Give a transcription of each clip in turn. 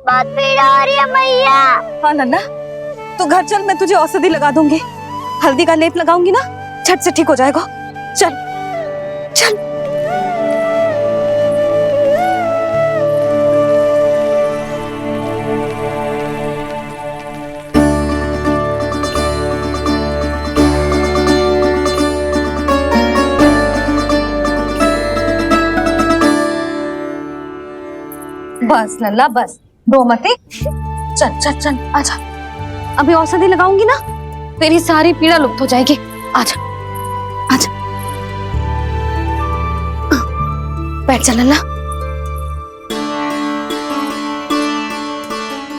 बहुत पीड़ा हो रही है मैया। हाँ नन्ना, तू घर चल, मैं तुझे औषधि लगा दूंगी। हल्दी का लेप लगाऊंगी ना, झट से ठीक हो जाएगा। चल चल। बस लल्ला बस, रो मत। चल चल चल, आजा। अभी औषधि लगाऊंगी ना, तेरी सारी पीड़ा लुप्त हो जाएगी। आजा आजा, बैठ जा लल्ला।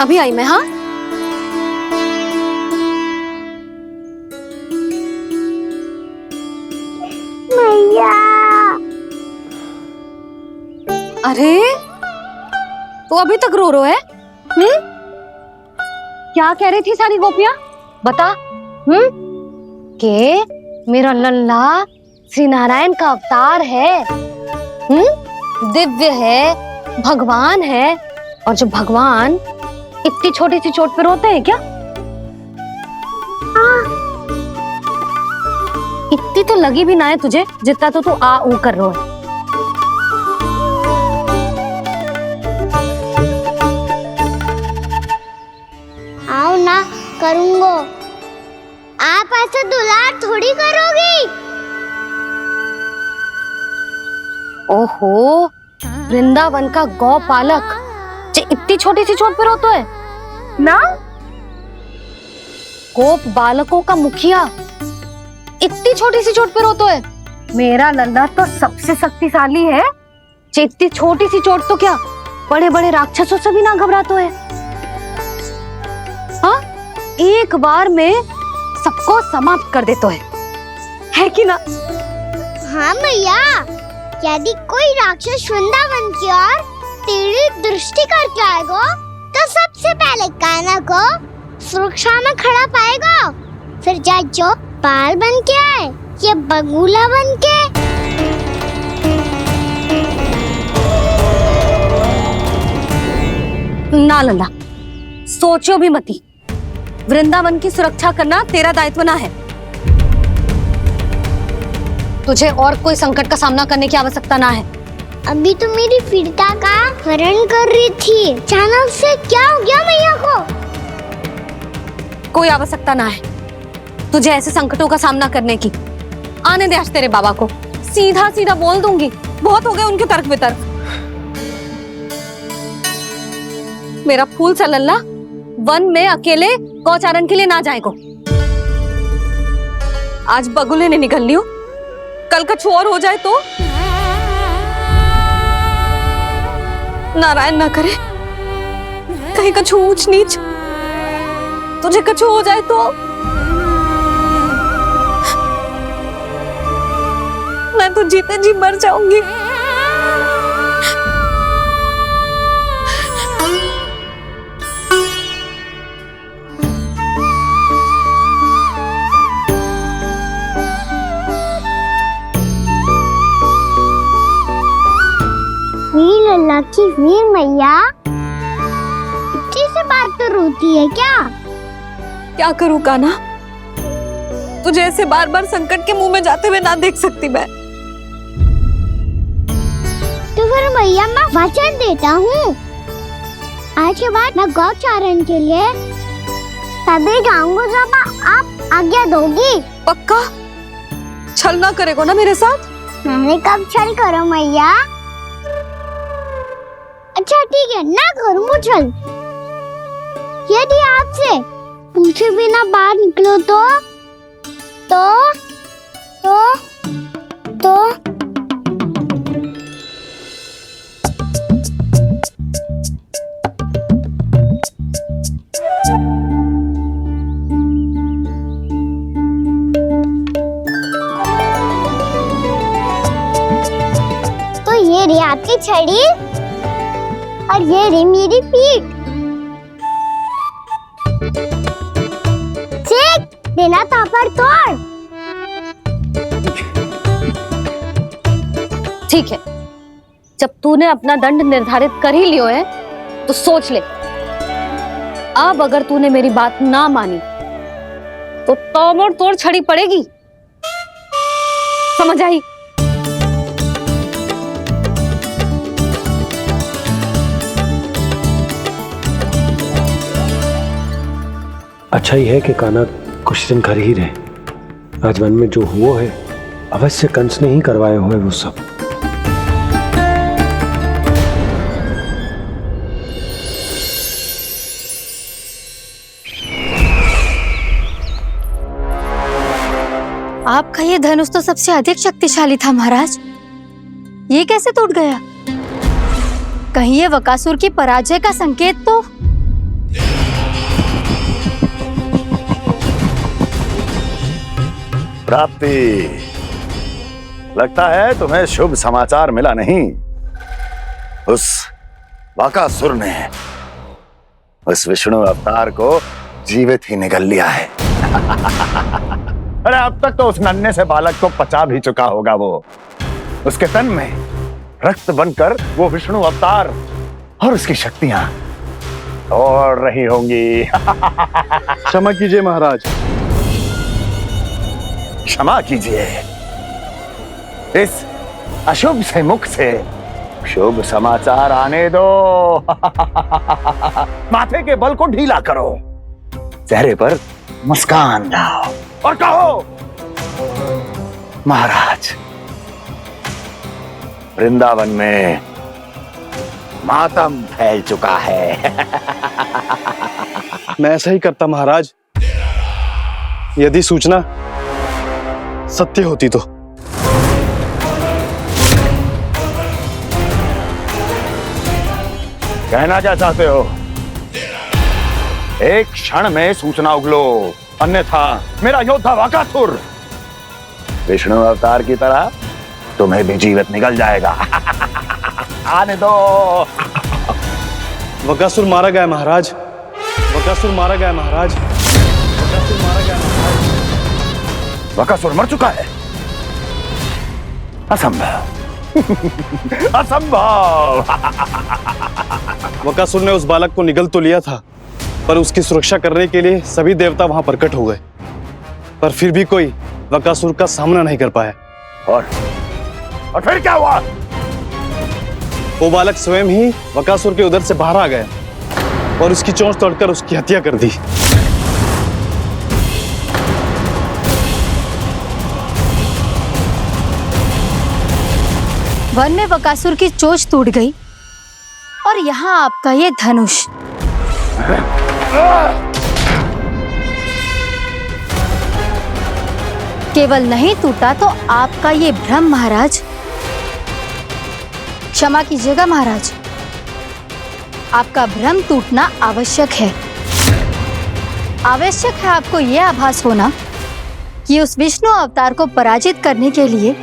अभी आई मैं। हाँ मैया। अरे तो अभी तक रो रो है? क्या कह रही थी सारी गोपियां? बता। के मेरा लल्ला श्री नारायण का अवतार है, दिव्य है, भगवान है। और जो भगवान इतनी छोटी सी चोट पे रोते हैं क्या? इतनी तो लगी भी ना है तुझे, जितना तो तू आ ऊ कर रो है। आओ ना, करूंगो। आप ऐसे दुलार थोड़ी करोगी। ओहो, वृंदावन का गौपालक जो इतनी छोटी सी चोट पे रोता है ना? गोप बालकों का मुखिया इतनी छोटी सी चोट पे रोता है? मेरा लल्ला तो सबसे शक्तिशाली है। इतनी छोटी सी चोट तो क्या, बड़े बड़े राक्षसों से भी ना घबराता है। हाँ, एक बार में सबको समाप्त कर देता है कि ना? हाँ मैया, यदि कोई राक्षस वृंदावन की ओर तेरी दृष्टि करके आएगा तो सबसे पहले कान्हा को सुरक्षा में खड़ा पाएगा। फिर चाहे जो बाल बन के आए या बगुला बन के। ना लल्ला, सोचो भी मती। वृंदावन की सुरक्षा करना तेरा दायित्व ना है। तुझे और कोई संकट का सामना करने की आवश्यकता ना है। अभी तो मेरी पीड़िता का हरण कर रही थी, अचानक से क्या हो गया मैया को? कोई आवश्यकता ना है तुझे ऐसे संकटों का सामना करने की। आने दे आज तेरे बाबा को, सीधा सीधा बोल दूंगी। बहुत हो गए उनके तर्क वितर्क। मेरा फूल सा लल्ला वन में अकेले गौचारण के लिए ना जाएगो। आज बगुले ने निकल लियो, कल कछु और हो जाए तो? नारायण ना करे, कहीं कछु ऊंच नीच तुझे कछु हो जाए तो? मैं तो जीते जी मर जाऊंगी। लल्ला की वीर मैया इतनी सी बात तो रोती है क्या? क्या करूं कान्हा, तुझे ऐसे बार बार संकट के मुंह में जाते हुए ना देख सकती मैं। तो फिर मैया मैं वचन देता हूँ, आज के बाद मैं गौचारण के लिए तभी जाऊंगा जब आप आज्ञा दोगी। पक्का? छल ना करेगो ना मेरे साथ? मैंने कब छल करो मैया? अच्छा ठीक है, ना करूँ छल। यदि आपसे पूछे बिना बाहर निकलो तो ये रही आपकी छड़ी और ये रही मेरी पीठ। ठीक, बिना तापर तोड़। ठीक है, जब तूने अपना दंड निर्धारित कर ही लियो है तो सोच ले अब अगर तूने मेरी बात ना मानी तो तोड़ तोड़ छड़ी पड़ेगी, समझ आई? अच्छा ही है कि कान्हा कुछ दिन घर ही रहे। आज मन में जो हुआ है अवश्य कंस ने ही करवाए हुए वो सब। आपका ये धनुष तो सबसे अधिक शक्तिशाली था महाराज, ये कैसे टूट गया? कहीं ये बकासुर की पराजय का संकेत तो? प्राप्ति, लगता है तुम्हें शुभ समाचार मिला नहीं। उस बकासुर ने उस विष्णु अवतार को जीवित ही निगल लिया है। अरे अब तक तो उस नन्हे से बालक को पचा भी चुका होगा वो। उसके तन में रक्त बनकर वो विष्णु अवतार और उसकी शक्तियां दौड़ रही होंगी। क्षमा कीजिए महाराज। क्षमा कीजिए, इस अशुभ से मुख से शुभ समाचार आने दो। माथे के बल को ढीला करो, चेहरे पर मुस्कान लाओ और कहो, महाराज, वृंदावन में मातम फैल चुका है। मैं ऐसा ही करता महाराज, यदि सूचना सत्य होती तो। कहना क्या चाहते हो? एक क्षण में सूचना उगलो, अन्यथा मेरा योद्धा बकासुर विष्णु अवतार की तरह तुम्हें भी जीवित निकल जाएगा। आने दो। बकासुर मारा गया महाराज, बकासुर मारा गया महाराज, बकासुर मारा गया महाराज। बकासुर मर चुका है? असंभव। असंभव। बकासुर ने उस बालक को निगल तो लिया था, पर उसकी सुरक्षा करने के लिए सभी देवता वहां प्रकट हो गए, पर फिर भी कोई बकासुर का सामना नहीं कर पाया। और फिर क्या हुआ? वो बालक स्वयं ही बकासुर के उदर से बाहर आ गया और उसकी चोंच तोड़कर उसकी हत्या कर दी। वन में बकासुर की चोंच टूट गई और यहाँ आपका ये धनुष। केवल नहीं टूटा तो आपका ये भ्रम महाराज। क्षमा कीजिएगा महाराज, आपका भ्रम टूटना आवश्यक है। आवश्यक है आपको यह आभास होना कि उस विष्णु अवतार को पराजित करने के लिए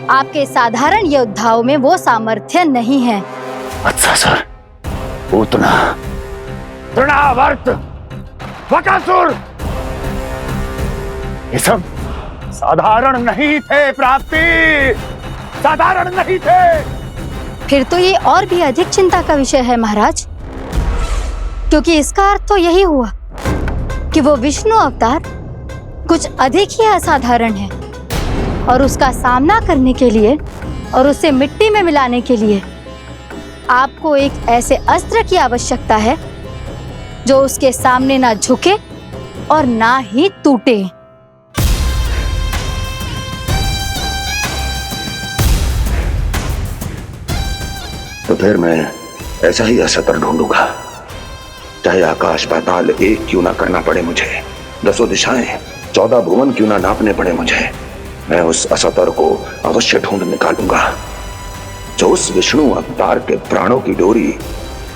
आपके साधारण योद्धाओं में वो सामर्थ्य नहीं है। अच्छा सर, उतना तृणावर्त बकासुर, ये सब साधारण नहीं थे प्राप्ति, साधारण नहीं थे। फिर तो ये और भी अधिक चिंता का विषय है महाराज, क्योंकि इसका अर्थ तो यही हुआ कि वो विष्णु अवतार कुछ अधिक ही असाधारण है और उसका सामना करने के लिए और उसे मिट्टी में मिलाने के लिए आपको एक ऐसे अस्त्र की आवश्यकता है जो उसके सामने ना झुके और ना ही टूटे। तो फिर मैं ऐसा ही अस्त्र ढूंढूंगा, चाहे आकाश पाताल एक क्यों ना करना पड़े मुझे, 10 दिशाएं 14 भुवन क्यों ना नापने पड़े मुझे। मैं उस अस्त्र को अवश्य ढूंढ निकालूंगा जो उस विष्णु अवतार के प्राणों की डोरी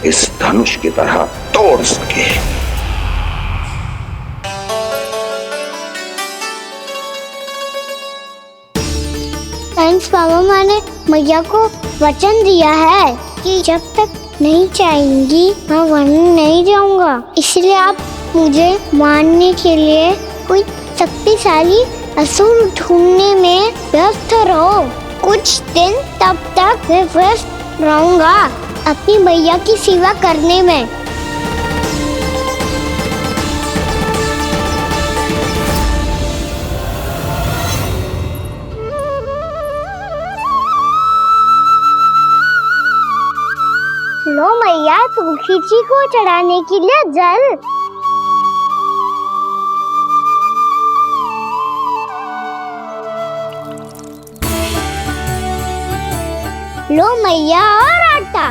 इस धनुष की तरह तोड़ सके। थैंक्स पापा, मैंने मैया को वचन दिया है कि जब तक नहीं चाहेंगी मैं वन नहीं जाऊंगा, इसलिए आप मुझे मारने के लिए कोई शक्तिशाली असुर ढूंढने में व्यस्त रहो। कुछ दिन तब तक मैं व्यस्त रहूंगा अपनी मैया की सेवा करने में। तुलसी जी को चढ़ाने के लिए जल। लो मैया और आटा।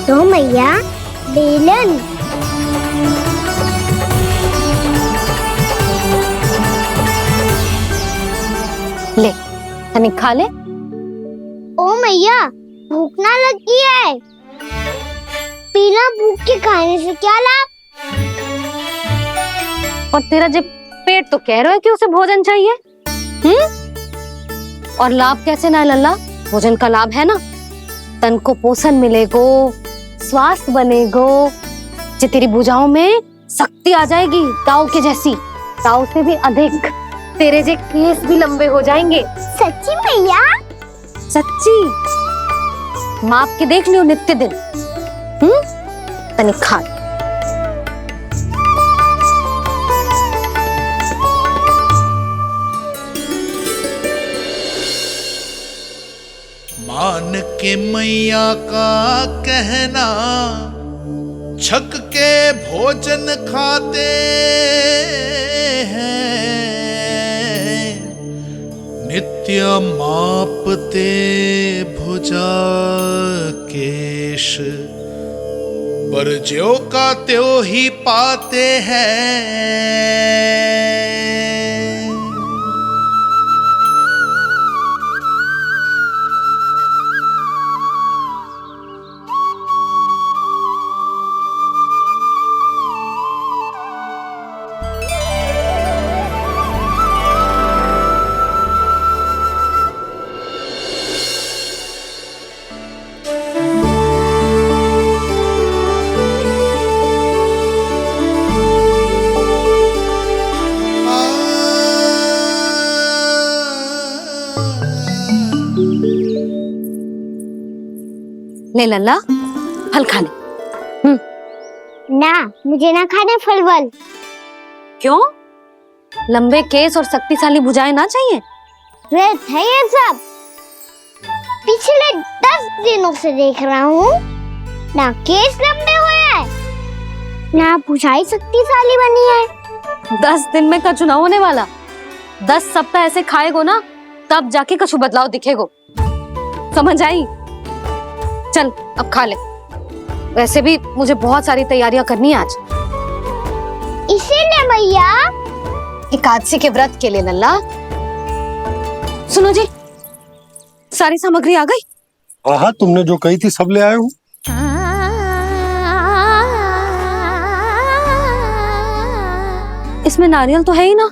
लो मैया बेलन। ले तनिक खा ले। ओ मैया भूख ना लगी है। बिना भूख के खाने से क्या लाभ? और तेरा जब पेट तो कह रहा है कि उसे भोजन चाहिए। और लाभ कैसे ना है लल्ला? भोजन का लाभ है ना, तन को पोषण मिलेगो, स्वास्थ्य बनेगो, जे तेरी भुजाओं में शक्ति आ जाएगी ताऊ के जैसी, ताऊ से भी अधिक। तेरे जे केस भी लंबे हो जाएंगे। सच्ची मैया? सच्ची। माप के देख लियो नित्य दिन। तनिक खा। मान के मैया का कहना, छक के भोजन खाते हैं, नित्य मापते भुजा केश, पर ज्यों का त्यों ही पाते हैं। ले लल्ला फल खा ले। ना, मुझे ना खाने फल वल। क्यों? लंबे केस और शक्तिशाली भुजाएं ना चाहिए? व्यर्थ है ये सब। पिछले 10 दिनों से देख रहा हूँ, ना केस लंबे हुए हैं, ना भुजाएं शक्तिशाली बनी है। 10 दिन में का चुनाव होने वाला। 10 सप्ताह ऐसे खाएगो ना, तब जाके कुछ बदलाव दिखेगो। समझ आई? चल अब खा ले। वैसे भी मुझे बहुत सारी तैयारियां करनी है आज। इसीलिए मैया एकादशी के व्रत के लिए लल्ला। सुनो जी, सारी सामग्री आ गई? हाँ, तुमने जो कही थी सब ले आए हूँ। इसमें नारियल तो है ही ना,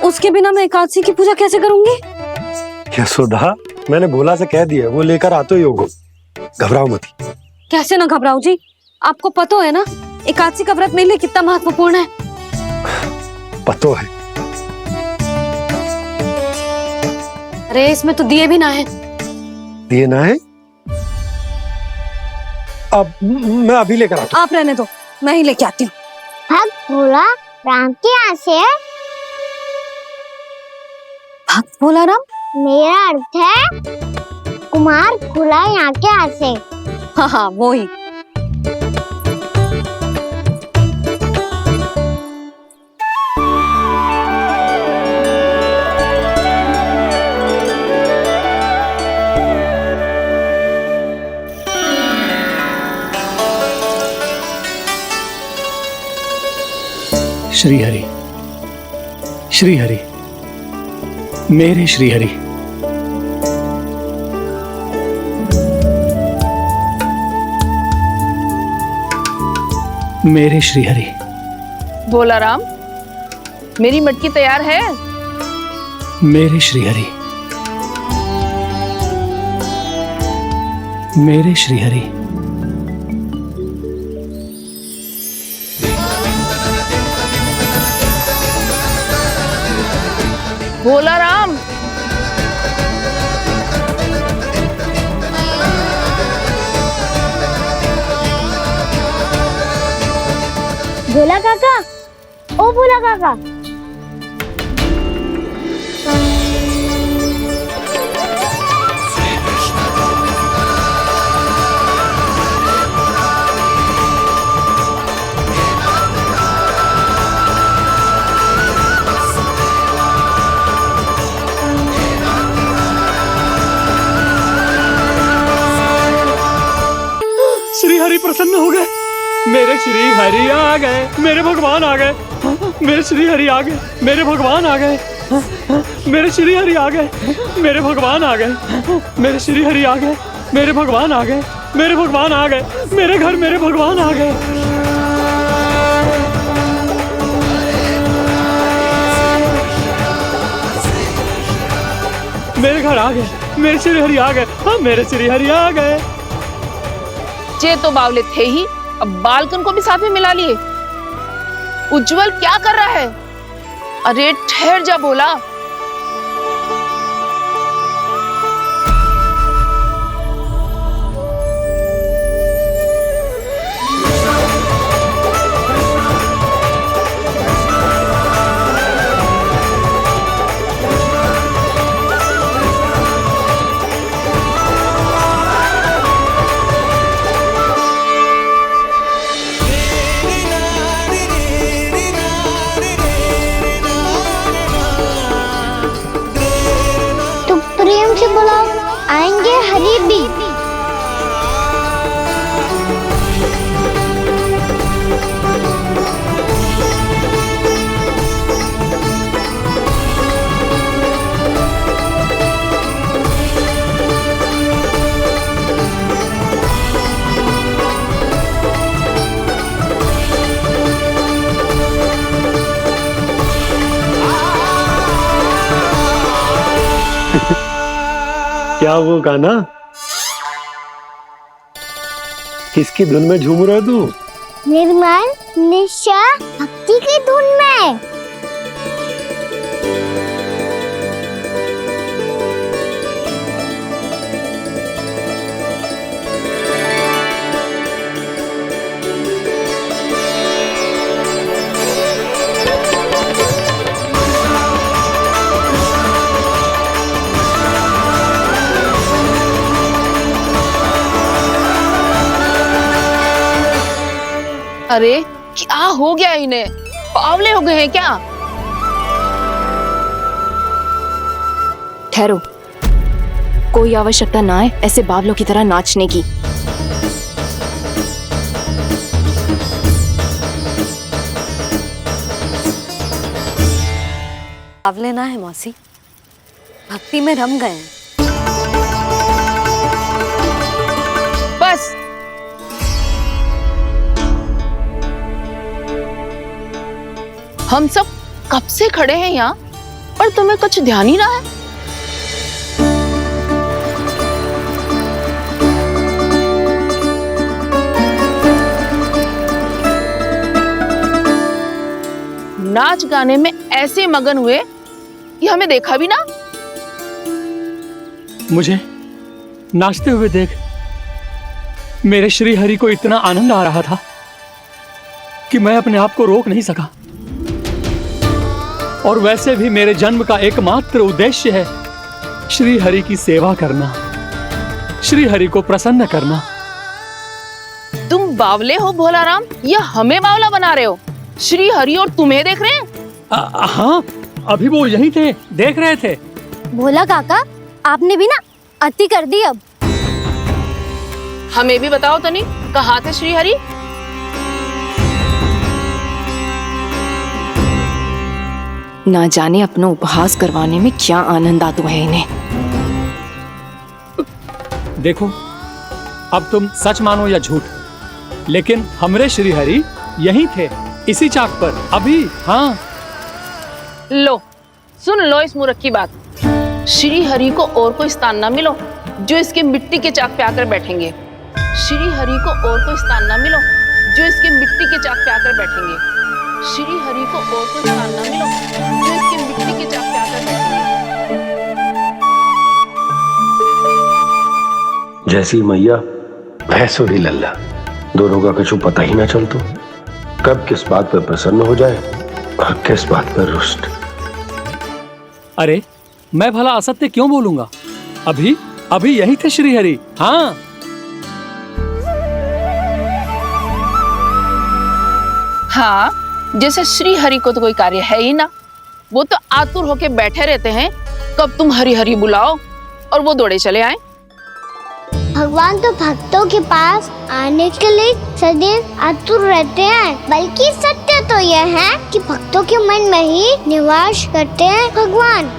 उसके बिना मैं एकादशी की पूजा कैसे करूंगी? यशोदा, मैंने भोला से कह दिया, वो लेकर आते ही होगा। घबराओ मत। कैसे ना घबराओ जी, आपको पता है ना एकादशी का व्रत मेरे लिए कितना महत्वपूर्ण है। पतो है। अरे इसमें तो दिए भी ना है। दिए ना है? अब मैं अभी लेकर आता हूँ। आप रहने दो, मैं ही लेके आती हूँ। भक्त भोला राम के यहाँ से? भक्त भोला राम? मेरा अर्थ है कुमार भोला यहाँ के यहाँ से। हाँ हाँ वो ही। श्री हरि, श्री हरि, मेरे श्री हरि। मेरे श्री हरि। भोला राम, मेरी मटकी तैयार है? मेरे श्री हरि, मेरे श्री हरि। भोला राम, भोला काका, ओ भोला काका, मेरे श्री हरि आ गए, मेरे भगवान आ गए, मेरे श्री हरि आ गए, मेरे भगवान आ गए, मेरे श्री हरि आ गए, मेरे भगवान आ गए, मेरे श्री हरि आ गए, मेरे भगवान आ गए, मेरे भगवान आ गए, मेरे घर मेरे भगवान आ गए। मेरे घर आ गए, मेरे श्री हरि आ गए, हाँ मेरे श्री हरि आ गए। जे तो बावले थे ही, अब बालकन को भी साथ में मिला लिए। उज्जवल क्या कर रहा है? अरे ठहर जा बोला। प्रेम से बुलाओ, आएंगे हरी भी। क्या वो गाना? किसकी धुन में झूम रहा तू? निर्मल निशा भक्ति की धुन में। अरे क्या हो गया इन्हें? बावले हो गए हैं क्या? ठहरो, कोई आवश्यकता ना है ऐसे बावलों की तरह नाचने की। बावले ना है मौसी, भक्ति में रम गए हैं। बस हम सब कब से खड़े हैं यहाँ, पर तुम्हें कुछ ध्यान ही ना है। नाच गाने में ऐसे मगन हुए कि हमें देखा भी ना। मुझे नाचते हुए देख मेरे श्री हरि को इतना आनंद आ रहा था कि मैं अपने आप को रोक नहीं सका। और वैसे भी मेरे जन्म का एकमात्र उद्देश्य है श्री हरि की सेवा करना, श्री हरि को प्रसन्न करना। तुम बावले हो भोलाराम, या हमें बावला बना रहे हो? श्री हरि और तुम्हें देख रहे हैं। हाँ, अभी वो यहीं थे, देख रहे थे। भोला काका, आपने भी ना अति कर दी। अब हमें भी बताओ तनी, कहाँ थे श्री हरि? ना जाने अपना उपहास करवाने में क्या आनंद आता है इन्हें। देखो, अब तुम सच मानो या झूठ, लेकिन हमरे श्री हरि यहीं थे, इसी चाक पर अभी। हाँ, लो सुन लो इस मूर्ख की बात। श्री हरि को और कोई स्थान ना मिलो जो इसके मिट्टी के चाक पे आकर बैठेंगे। श्री हरि को और कोई स्थान ना मिलो जो इसके मिट्टी के चाक पे आकर बैठेंगे। श्री हरि को और कोई स्थान ना मिलो जो इसके मिट्टी के चाक पे आकर बैठेंगे। जैसी मैया भैंस और लल्ला, दोनों का कुछ पता ही ना चल तो कब किस बात पर प्रसन्न हो जाए और किस बात पर रुष्ट। अरे मैं भला असत्य क्यों बोलूंगा? अभी अभी यही थे श्री हरि। हाँ, हाँ, जैसे श्री हरि को तो कोई कार्य है ही ना। वो तो आतुर होके बैठे रहते हैं कब तुम हरि हरि बुलाओ और वो दौड़े चले आए। भगवान तो भक्तों के पास आने के लिए सदैव आतुर रहते हैं, बल्कि सत्य तो यह है कि भक्तों के मन में ही निवास करते हैं भगवान।